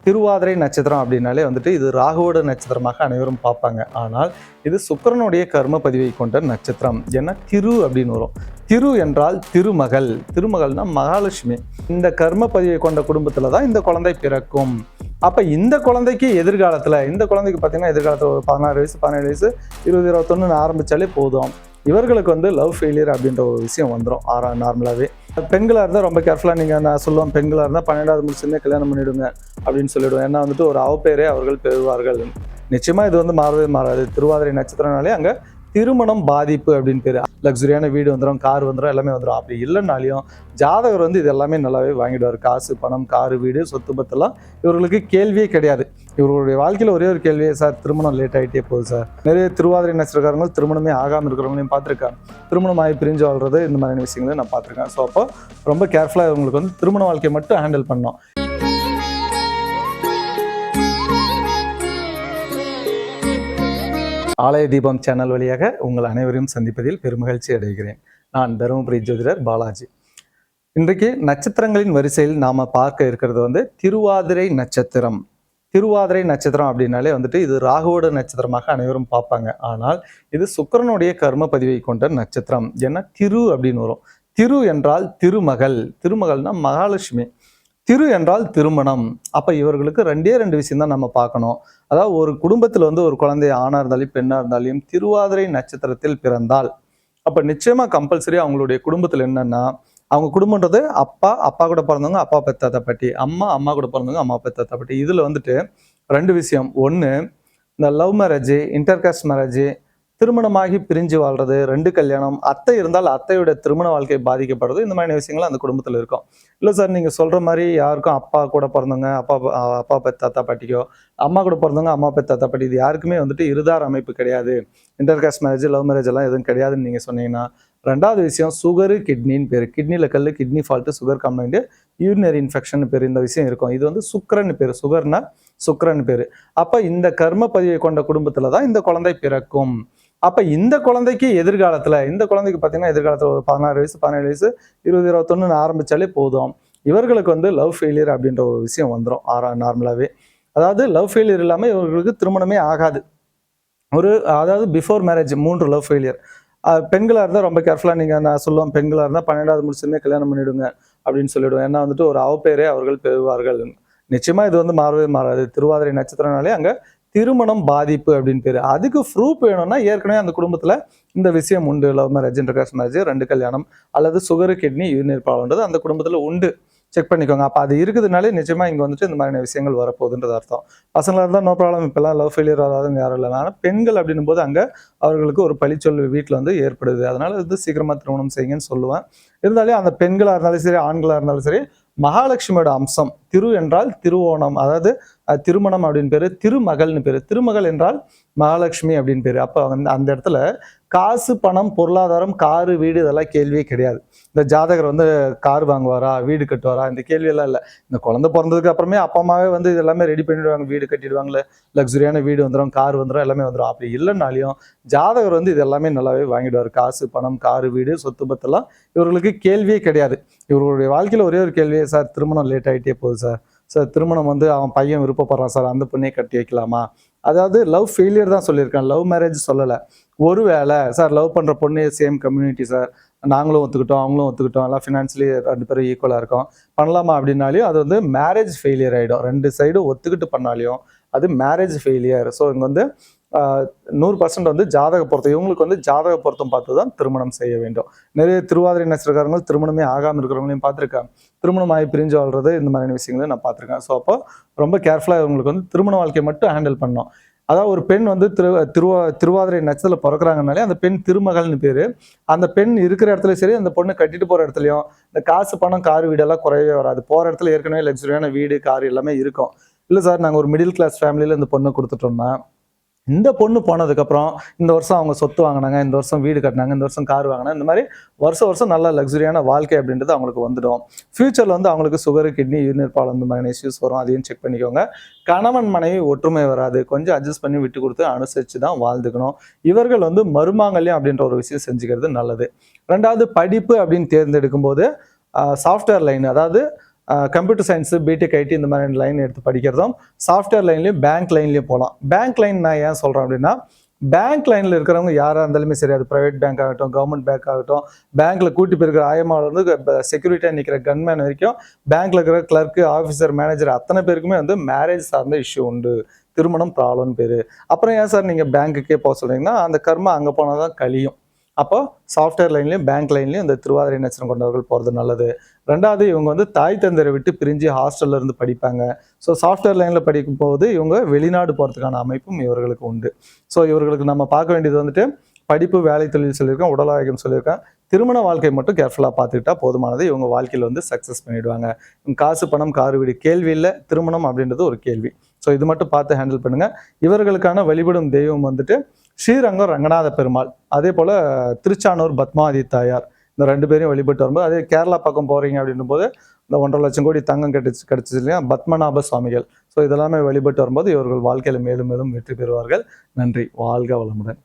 திருவாதிரை நட்சத்திரம் அப்படின்னாலே வந்துட்டு இது ராகுவோட நட்சத்திரமாக அனைவரும் பார்ப்பாங்க. ஆனால் இது சுக்கிரனுடைய கர்ம பதிவை கொண்ட நட்சத்திரம். ஏன்னா திரு அப்படின்னு வரும். திரு என்றால் திருமகள். திருமகள்னா மகாலட்சுமி. இந்த கர்ம பதிவை கொண்ட குடும்பத்துல தான் இந்த குழந்தை பிறக்கும். அப்ப இந்த குழந்தைக்கு எதிர்காலத்துல, இந்த குழந்தைக்கு பார்த்தீங்கன்னா எதிர்காலத்துல ஒரு 16 வயசு 17 வயசு 20 21 ஆரம்பிச்சாலே போதும். இவர்களுக்கு வந்து லவ் ஃபெயிலியர் அப்படின்ற ஒரு விஷயம் வந்துடும் நார்மலாகவே. பெண்களாக இருந்தால் ரொம்ப கேர்ஃபுல்லாக நான் சொல்லுவேன், பெண்களாக இருந்தால் 12வது முடிச்சுன்னே கல்யாணம் பண்ணிவிடுங்க அப்படின்னு சொல்லிவிடுவேன். ஏன்னா வந்துட்டு ஒரு அவப்பேரே அவர்கள் பெறுவார்கள். நிச்சயமாக இது வந்து மாறவே மாறாது. திருவாதிரை நட்சத்திரனாலே அங்கே திருமணம் பாதிப்பு அப்படின்னு பேர். லக்ஸுரியான வீடு வந்துடும், கார் வந்துடும், எல்லாமே வந்துடும். அப்படி இல்லைனாலையும் ஜாதகர் வந்து இது எல்லாமே நல்லாவே வாங்கிடுவார். காசு, பணம், காரு, வீடு, சொத்து பத்தெல்லாம் இவர்களுக்கு கேள்வியே கிடையாது. இவர்களுடைய வாழ்க்கையில் ஒரே ஒரு கேள்வியே, சார் திருமணம் லேட் ஆகிட்டே போகுது சார். நிறைய திருவாதிரை நட்சத்திரக்காரங்க திருமணமே ஆகாமல் இருக்கிறவங்களையும் பார்த்துருக்காங்க. திருமணம் ஆகி பிரிஞ்சு வாழ்றது, இந்த மாதிரியான விஷயங்களையும் நான் பார்த்துருக்கேன். ஸோ அப்போ ரொம்ப கேர்ஃபுல்லாக இவங்களுக்கு வந்து திருமண வாழ்க்கையை மட்டும் ஹேண்டில் பண்ணோம். ஆலய தீபம் சேனல் வழியாக உங்கள் அனைவரையும் சந்திப்பதில் பெருமகிழ்ச்சி அடைகிறேன். நான் தருமபுரி ஜோதிடர் பாலாஜி. இன்றைக்கு நட்சத்திரங்களின் வரிசையில் நாம் பார்க்க இருக்கிறது வந்து திருவாதிரை நட்சத்திரம். திருவாதிரை நட்சத்திரம் அப்படின்னாலே வந்துட்டு இது ராகுவோட நட்சத்திரமாக அனைவரும் பார்ப்பாங்க. ஆனால் இது சுக்கிரனுடைய கர்ம பதிவை கொண்ட நட்சத்திரம். ஏன்னா திரு அப்படின்னு வரும். திரு என்றால் திருமகள். திருமகள்னா மகாலட்சுமி. திரு என்றால் திருமணம். அப்போ இவர்களுக்கு ரெண்டு விஷயம் தான் நம்ம பார்க்கணும். அதாவது ஒரு குடும்பத்தில் வந்து ஒரு குழந்தை ஆணாக இருந்தாலும் பெண்ணாக இருந்தாலும் திருவாதிரை நட்சத்திரத்தில் பிறந்தால் அப்போ நிச்சயமாக கம்பல்சரி அவங்களுடைய குடும்பத்தில் என்னன்னா, அவங்க குடும்பன்றது அப்பா கூட பிறந்தவங்க அப்பா பெத்தாத்தா பாட்டி, அம்மா கூட பிறந்தவங்க அம்மா பெத்தாத்தா பாட்டி. இதில் வந்துட்டு ரெண்டு விஷயம். ஒன்று, இந்த லவ் மேரேஜ், இன்டர்காஸ்ட் மேரேஜ், திருமணமாகி பிரிஞ்சு வாழ்றது, ரெண்டு கல்யாணம், அத்தை இருந்தால் அத்தையோட திருமண வாழ்க்கை பாதிக்கப்படுறது, இந்த மாதிரியான விஷயங்கள் அந்த குடும்பத்தில் இருக்கும். இல்லை சார் நீங்கள் சொல்கிற மாதிரி யாருக்கும் அப்பா கூட பிறந்தவங்க அப்பா பெத்தாத்தா பாட்டிக்கோ, அம்மா கூட பிறந்தவங்க அம்மா பெத்தாத்தா பாட்டி, இது யாருக்குமே வந்துட்டு இருதார அமைப்பு கிடையாது, இன்டர்காஸ்ட் மேரேஜ் லவ் மேரேஜ் எல்லாம் எதுவும் கிடையாதுன்னு நீங்கள் சொன்னீங்கன்னா, ரெண்டாவது விஷயம் சுகரு கிட்னின்னு பேர். கிட்னியில் கல், kidney fault, sugar complaint, urinary infection பேர். இந்த விஷயம் இருக்கும். இது வந்து சுக்கிரன் பேர். சுகர்னா சுக்கிரன் பேர். அப்போ இந்த கர்ம பதிவை கொண்ட குடும்பத்தில் தான் இந்த குழந்தை பிறக்கும். அப்போ இந்த குழந்தைக்கு எதிர்காலத்தில், இந்த குழந்தைக்கு பார்த்தீங்கன்னா எதிர்காலத்தில் ஒரு 16 வயசு 17 வயசு 20 21 ஆரம்பித்தாலே போதும். இவர்களுக்கு வந்து லவ் ஃபெயிலியர் அப்படின்ற ஒரு விஷயம் வந்துடும் நார்மலாகவே. அதாவது லவ் ஃபெயிலியர் இல்லாமல் இவர்களுக்கு திருமணமே ஆகாது. அதாவது பிஃபோர் மேரேஜ் 3 லவ் ஃபெயிலியர். பெண்களாக இருந்தால் ரொம்ப கேர்ஃபுல்லாக நான் சொல்லுவேன், பெண்களாக இருந்தால் 12வது முடிச்சுன்னே கல்யாணம் பண்ணிவிடுங்க அப்படின்னு சொல்லிவிடுவேன். ஏன்னா வந்துட்டு ஒரு அவப்பேரே அவர்கள் பெறுவார்கள். நிச்சயமாக இது வந்து மாறவே மாறாது. திருவாதிரை நட்சத்திரனாலே அங்கே திருமணம் பாதிப்பு அப்படின்னு பேர். அதுக்கு ப்ரூஃப் வேணும்னா ஏற்கனவே அந்த குடும்பத்தில் இந்த விஷயம் உண்டு. லவ் மேரேஜ், இன்டர்காஸ்ட் மேரேஜ், ரெண்டு கல்யாணம், அல்லது சுகரு கிட்னி யூரினரி ப்ராப்ளம்ன்றது அந்த குடும்பத்தில் உண்டு. செக் பண்ணிக்கோங்க. அப்போ அது இருக்குதுனாலே நிச்சயமாக இங்கே வந்துட்டு இந்த மாதிரியான விஷயங்கள் வரப்போகுதுன்றது அர்த்தம். பசங்களாக இருந்தால் நோ ப்ராப்ளம், இப்போல்லாம் லவ் ஃபெயிலியர் வராதுங்க யாரும் இல்லை. ஆனால் பெண்கள் அப்படின்னும் போது அங்கே அவர்களுக்கு ஒரு பழிச்சொல் வீட்டில் வந்து ஏற்படுது. அதனால இது சீக்கிரமாக திருமணம் செய்யுங்கன்னு சொல்லுவேன். இருந்தாலும் அந்த பெண்களாக இருந்தாலும் சரி, ஆண்களாக இருந்தாலும் சரி, மகாலட்சுமியோட அம்சம். திரு என்றால் திருவோணம், அதாவது திருமணம் அப்படின்னு பேரு, திருமகள்னு பேரு. திருமகள் என்றால் மகாலட்சுமி அப்படின்னு பேரு. அப்போ அந்த இடத்துல காசு, பணம், பொருளாதாரம், காரு, வீடு இதெல்லாம் கேள்வியே கிடையாது. இந்த ஜாதகர் வந்து கார் வாங்குவாரா, வீடு கட்டுவாரா, இந்த கேள்வியெல்லாம் இல்லை. இந்த குழந்தை பிறந்ததுக்கு அப்புறமே அப்பா அம்மாவே வந்து இது எல்லாமே ரெடி பண்ணிடுவாங்க. வீடு கட்டிடுவாங்களே, லக்ஸுரியான வீடு வந்துடும், கார் வந்துடும், எல்லாமே வந்துடும். அப்படி இல்லைனாலையும் ஜாதகர் வந்து இது எல்லாமே நல்லாவே வாங்கிடுவார். காசு, பணம், காரு, வீடு, சொத்து பத்தெல்லாம் இவர்களுக்கு கேள்வியே கிடையாது. இவர்களுடைய வாழ்க்கையில் ஒரே ஒரு கேள்வியே, சார் திருமணம் லேட் ஆகிட்டே போகுது சார் திருமணம் வந்து அவன் பையன் விருப்பப்படுறான் சார், அந்த பொண்ணே கட்டி வைக்கலாமா. அதாவது லவ் ஃபெயிலியர் தான் சொல்லியிருக்கேன், லவ் மேரேஜ் சொல்லலை. ஒருவேளை சார் லவ் பண்ணுற பொண்ணு சேம் கம்யூனிட்டி சார், நாங்களும் ஒத்துக்கிட்டோம் அவங்களும் ஒத்துக்கிட்டோம், எல்லாம் ஃபினான்ஷியலி ரெண்டு பேரும் ஈக்குவலாக இருக்கும், பண்ணலாமா அப்படின்னாலையும் அது வந்து மேரேஜ் ஃபெயிலியர் ஆகிடும். ரெண்டு சைடும் ஒத்துக்கிட்டு பண்ணாலையும் அது மேரேஜ் ஃபெயிலியர். ஸோ இங்கே வந்து 100% வந்து ஜாதக பொருத்தம். இவங்களுக்கு வந்து ஜாதக பொருத்தம் பார்த்து தான் திருமணம் செய்ய வேண்டும். நிறைய திருவாதிரை நட்சத்திரக்காரங்க திருமணமே ஆகாமல் இருக்கிறவங்களையும் பார்த்துருக்கேன். திருமணம் ஆகி பிரிஞ்சு வாழ்றது, இந்த மாதிரியான விஷயங்களையும் நான் பார்த்துருக்கேன். ஸோ அப்போ ரொம்ப கேர்ஃபுல்லாக இவங்களுக்கு வந்து திருமண வாழ்க்கையை மட்டும் ஹேண்டில் பண்ணணும். அதாவது ஒரு பெண் வந்து திருவாதிரை நட்சத்திரத்தில் பிறக்கிறாங்கனாலே அந்த பெண் திருமகள்னு பேர். அந்த பெண் இருக்கிற இடத்துல சரி, அந்த பொண்ணு கட்டிட்டு போகிற இடத்துலையும் இந்த காசு, பணம், காரு, வீடெல்லாம் குறையவே வராது. போகிற இடத்துல ஏற்கனவே லக்ஸுரியான வீடு, கார் எல்லாமே இருக்கும். இல்லை சார் நாங்கள் ஒரு மிடில் கிளாஸ் ஃபேமிலியில் இந்த பொண்ணை கொடுத்துட்டோம்னா, இந்த பொண்ணு போனதுக்கப்புறம் இந்த வருஷம் அவங்க சொத்து வாங்கினாங்க, இந்த வருஷம் வீடு கட்டினாங்க, இந்த வருஷம் கார் வாங்கினாங்க, இந்த மாதிரி வருஷம் நல்ல லக்ஸுரியான வாழ்க்கை அப்படின்றது அவங்களுக்கு வந்துடும். ஃபியூச்சரில் வந்து அவங்களுக்கு சுகரு, கிட்னி, யூரினரி ப்ராப்ளம், இந்த மாதிரி இஷ்யூஸ் வரும். அதையும் செக் பண்ணிக்கோங்க. கணவன் மனைவி ஒற்றுமை வராது. கொஞ்சம் அட்ஜஸ்ட் பண்ணி விட்டு கொடுத்து அனுசரித்து தான் வாழ்ந்துக்கணும். இவர்கள் வந்து மருமாங்கல்யம் அப்படின்ற ஒரு விஷயம் செஞ்சுக்கிறது நல்லது. ரெண்டாவது, படிப்பு அப்படின்னு தேர்ந்தெடுக்கும் போது சாஃப்ட்வேர் லைன், அதாவது கம்ப்யூட்டர் சயின்ஸு, பிடெக், ஐடி இந்த மாதிரி லைன் எடுத்து படிக்கிறதும், சாஃப்ட்வேர் லைன்லையும் பேங்க் லைன்லையும் போகலாம். பேங்க் லைன் நான் ஏன் சொல்கிறேன் அப்படின்னா, பேங்க் லைனில் இருக்கிறவங்க யாராக இருந்தாலுமே சரி, அது ப்ரைவேட் பேங்க் ஆகட்டும், கவர்மெண்ட் பேங்க் ஆகட்டும், பேங்க்கில் கூட்டி போயிருக்கிற ஆயமாவில் வந்து செக்யூரிட்டியாக நிற்கிற கன்மேன் வரைக்கும், பேங்க்கில் இருக்கிற கிளர்க்கு, ஆஃபீஸர், மேனேஜர் அத்தனை பேருக்குமே வந்து மேரேஜ் சார்ந்த இஷ்யூ உண்டு. திருமணம் ப்ராப்ளம்னு பேர். அப்புறம் ஏன் சார் நீங்கள் பேங்க்குக்கே போக சொல்கிறீங்கன்னா, அந்த கர்மா அங்கே போனால் தான் கழியும். அப்போ சாஃப்ட்வேர் லைன்லையும் பேங்க் லைன்லையும் இந்த திருவாதிரை நட்சத்திரம் கொண்டவர்கள் போகிறது நல்லது. ரெண்டாவது, இவங்க வந்து தாய் தந்தரை விட்டு பிரிஞ்சு ஹாஸ்டல்ல இருந்து படிப்பாங்க. ஸோ சாஃப்ட்வேர் லைனில் படிக்கும் போது இவங்க வெளிநாடு போகிறதுக்கான அமைப்பும் இவர்களுக்கு உண்டு. ஸோ இவர்களுக்கு நம்ம பார்க்க வேண்டியது வந்துட்டு படிப்பு, வேலை, தொழில் சொல்லியிருக்கேன், உடல் ஆரோக்கியம் சொல்லியிருக்கேன். திருமண வாழ்க்கை மட்டும் கேர்ஃபுல்லாக பார்த்துக்கிட்டா போதுமானது. இவங்க வாழ்க்கையில் வந்து சக்ஸஸ் பண்ணிடுவாங்க. காசு, பணம், காரு, வீடு கேள்வி இல்லை, திருமணம் அப்படின்றது ஒரு கேள்வி. ஸோ இது மட்டும் பார்த்து ஹேண்டில் பண்ணுங்க. இவர்களுக்கான வழிபடும் தெய்வம் வந்துட்டு ஸ்ரீரங்கம் ரங்கநாத பெருமாள், அதே போல் திருச்சானூர் பத்மாவதி தாயார். இந்த 2 பேரையும் வழிபட்டு வரும்போது, அதே கேரளா பக்கம் போகிறீங்க அப்படின்னும் போது இந்த 1.5 லட்சம் கோடி தங்கம் கிடைச்சிச்சு இல்லையா, பத்மநாப சுவாமிகள். ஸோ இதெல்லாமே வழிபட்டு வரும்போது இவர்கள் வாழ்க்கையில் மேலும் மேலும் வெற்றி பெறுவார்கள். நன்றி. வாழ்க வளமுடன்.